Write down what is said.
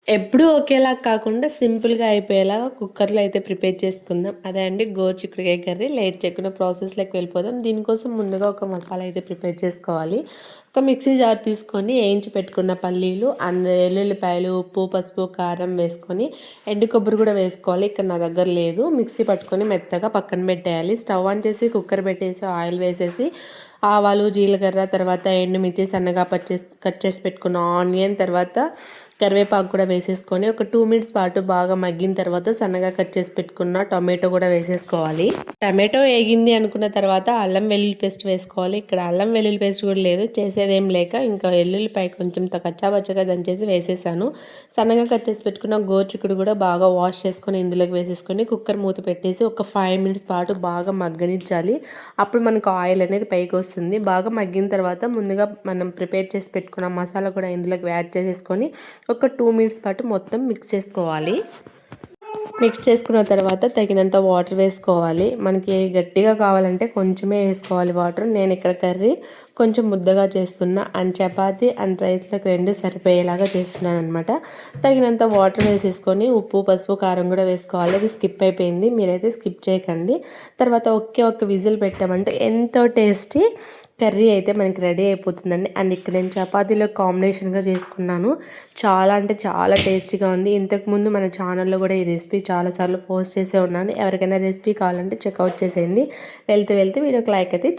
ఎప్పుడూ ఒకేలా కాకుండా సింపుల్‌గా అయిపోయేలా కుక్కర్‌లో అయితే ప్రిపేర్ చేసుకుందాం. అదే అండి గోరుచిక్కుడుకాయ కర్రీ. లేట్ చేయకుండా ప్రాసెస్‌లోకి వెళ్ళిపోదాం. దీనికోసం ముందుగా ఒక మసాలా అయితే ప్రిపేర్ చేసుకోవాలి. ఒక మిక్సీ జార్ తీసుకొని వేయించి పెట్టుకున్న పల్లీలు అండ్ ఎల్లుల్లిపాయలు, ఉప్పు, పసుపు, కారం వేసుకొని ఎండు కొబ్బరి కూడా వేసుకోవాలి. ఇక్కడ నా దగ్గర లేదు. మిక్సీ పట్టుకొని మెత్తగా పక్కన పెట్టేయాలి. స్టవ్ ఆన్ చేసి కుక్కర్ పెట్టేసి ఆయిల్ వేసేసి ఆవాలు, జీలకర్ర, తర్వాత ఎండుమిర్చి సన్నగా కట్ చేసి పెట్టుకున్న ఆనియన్, తర్వాత కరివేపాకు కూడా వేసేసుకొని ఒక 2 మినిట్స్ పాటు బాగా మగ్గిన తర్వాత సన్నగా కట్ చేసి పెట్టుకున్న టొమాటో కూడా వేసేసుకోవాలి. టమాటో వేగింది అనుకున్న తర్వాత అల్లం వెల్లుల్లి పేస్ట్ వేసుకోవాలి. ఇక్కడ అల్లం వెల్లుల్లి పేస్ట్ కూడా లేదు, చేసేదేం లేక ఇంకా ఎల్లుల్లిపాయ కొంచెం కచ్చాపచ్చగా దంచేసి వేసేసాను. సన్నగా కట్ చేసి పెట్టుకున్న గోరుచిక్కుడు కూడా బాగా వాష్ చేసుకొని ఇందులోకి వేసేసుకొని కుక్కర్ మూత పెట్టేసి ఒక 5 మినిట్స్ పాటు బాగా మగ్గనిచ్చాలి. అప్పుడు మనకు ఆయిల్ అనేది పైకి వస్తుంది. బాగా మగ్గిన తర్వాత ముందుగా మనం ప్రిపేర్ చేసి పెట్టుకున్న మసాలా కూడా ఇందులోకి యాడ్ చేసేసుకొని ఒక 2 మినిట్స్ పాటు మొత్తం మిక్స్ చేసుకోవాలి. మిక్స్ చేసుకున్న తర్వాత తగినంత వాటర్ వేసుకోవాలి. మనకి గట్టిగా కావాలంటే కొంచెమే వేసుకోవాలి వాటర్. నేను ఇక్కడ కర్రీ కొంచెం ముద్దగా చేస్తున్నా అండ్ చపాతీ అండ్ రైస్లోకి రెండు సరిపోయేలాగా చేస్తున్నాను అనమాట. తగినంత వాటర్ వేసేసుకొని ఉప్పు, పసుపు, కారం కూడా వేసుకోవాలి. అది స్కిప్ అయిపోయింది, మీరైతే స్కిప్ చేయకండి. తర్వాత ఒక్క విజిల్ పెట్టామంటే ఎంతో టేస్టీ కర్రీ అయితే మనకి రెడీ అయిపోతుందండి. అండ్ ఇక్కడ నేను చపాతీలో కాంబినేషన్గా చేసుకున్నాను. చాలా అంటే చాలా టేస్టీగా ఉంది. ఇంతకుముందు మన ఛానల్లో కూడా ఈ రెసిపీ చాలాసార్లు పోస్ట్ చేసే ఉన్నాను. ఎవరికైనా రెసిపీ కావాలంటే చెక్అవుట్ చేసేయండి. వెళ్తూ వీడియోకి లైక్ అయితే